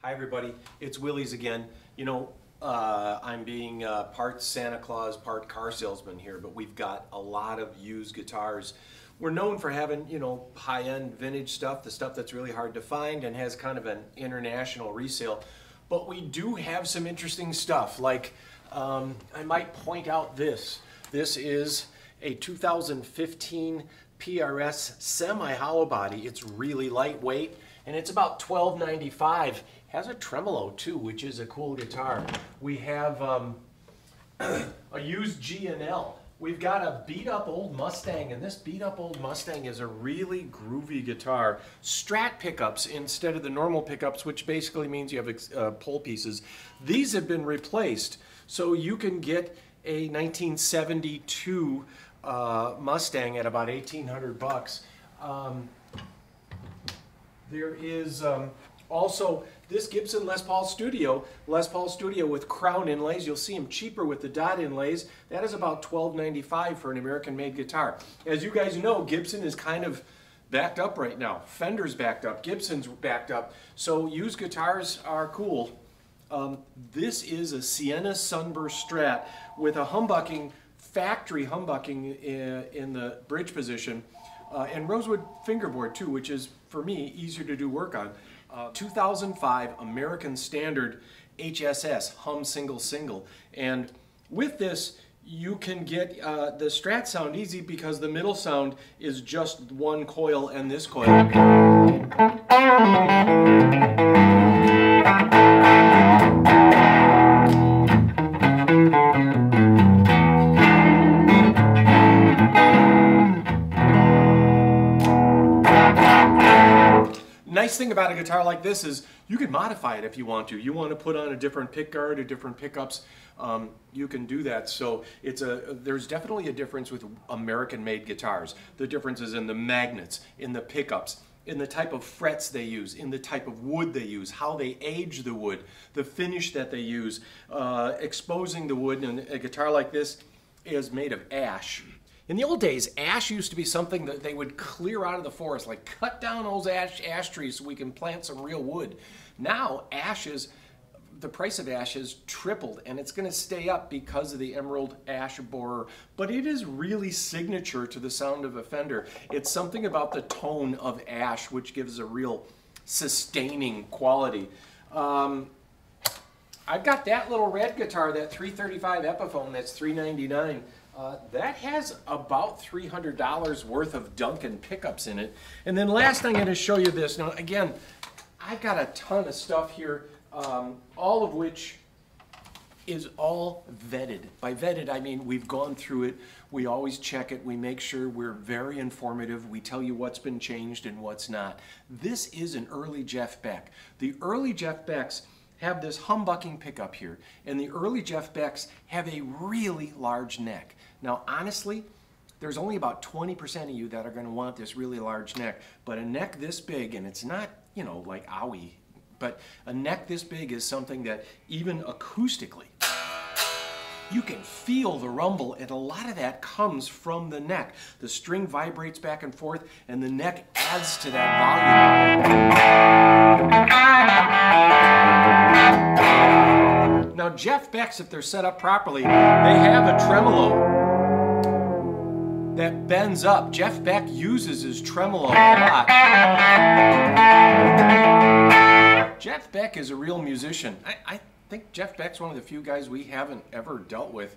Hi everybody, it's Willie's again. You know, I'm being part Santa Claus, part car salesman here, but we've got a lot of used guitars. We're known for having, you know, high-end vintage stuff, the stuff that's really hard to find and has kind of an international resale. But we do have some interesting stuff, like I might point out this. This is a 2015 PRS semi-hollow body. It's really lightweight and it's about $12.95. Has a tremolo too, which is a cool guitar. We have a used G&L. We've got a beat-up old Mustang, and this beat-up old Mustang is a really groovy guitar. Strat pickups instead of the normal pickups, which basically means you have pull pieces. These have been replaced, so you can get a 1972 Mustang at about 1,800 bucks. There is also this Gibson Les Paul Studio with crown inlays. You'll see them cheaper with the dot inlays. That is about $12.95 for an American-made guitar. As you guys know, Gibson is kind of backed up right now. Fender's backed up, Gibson's backed up. So used guitars are cool. This is a Sienna Sunburst Strat with a humbucking, factory humbucking in the bridge position. And rosewood fingerboard too, which is, for me, easier to do work on. 2005 American Standard HSS, hum single single. And with this, you can get the Strat sound easy because the middle sound is just one coil and this coil. Nice thing about a guitar like this is you can modify it if you want to. You want to put on a different pickguard or different pickups, you can do that. So there's definitely a difference with American-made guitars. The difference is in the magnets, in the pickups, in the type of frets they use, in the type of wood they use, how they age the wood, the finish that they use, exposing the wood. And a guitar like this is made of ash. In the old days, ash used to be something that they would clear out of the forest, like cut down those ash trees so we can plant some real wood. Now, the price of ash has tripled, and it's going to stay up because of the emerald ash borer. But it is really signature to the sound of a Fender. It's something about the tone of ash which gives a real sustaining quality. I've got that little red guitar, that 335 Epiphone, that's $399. That has about $300 worth of Duncan pickups in it. And then last I'm going to show you this. Now again, I've got a ton of stuff here, all of which is all vetted. By vetted, I mean we've gone through it, we always check it, we make sure we're very informative, we tell you what's been changed and what's not. This is an early Jeff Beck. The early Jeff Becks have this humbucking pickup here, and the early Jeff Becks have a really large neck. Now honestly, there's only about 20% of you that are going to want this really large neck, but a neck this big, and it's not, you know, like owie, but a neck this big is something that even acoustically, you can feel the rumble, and a lot of that comes from the neck. The string vibrates back and forth, and the neck adds to that volume. Now Jeff Becks, if they're set up properly, they have a tremolo that bends up. Jeff Beck uses his tremolo a lot. Jeff Beck is a real musician. I think Jeff Beck's one of the few guys we haven't ever dealt with.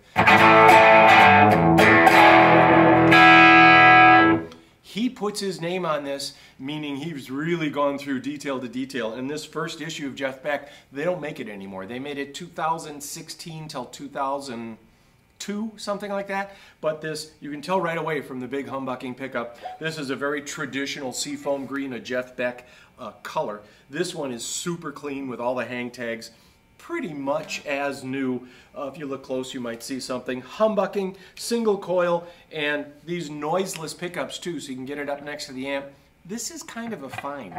He puts his name on this, meaning he's really gone through detail to detail. And this first issue of Jeff Beck, they don't make it anymore. They made it 2016 till 2002, something like that. But this, you can tell right away from the big humbucking pickup, this is a very traditional seafoam green, a Jeff Beck color. This one is super clean with all the hang tags, pretty much as new. If you look close, you might see something. Humbucking, single coil, and these noiseless pickups too, so you can get it up next to the amp. This is kind of a find.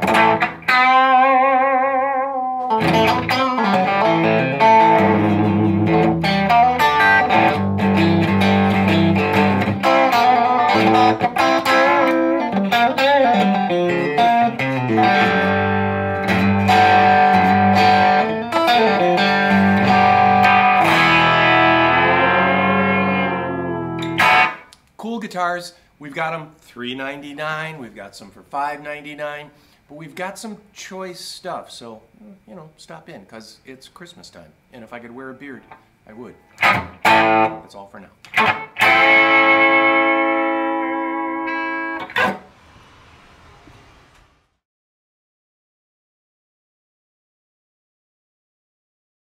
cool guitars. We've got them $3.99. We've got some for $5.99. But we've got some choice stuff. So, you know, stop in because it's Christmas time. And if I could wear a beard, I would. That's all for now.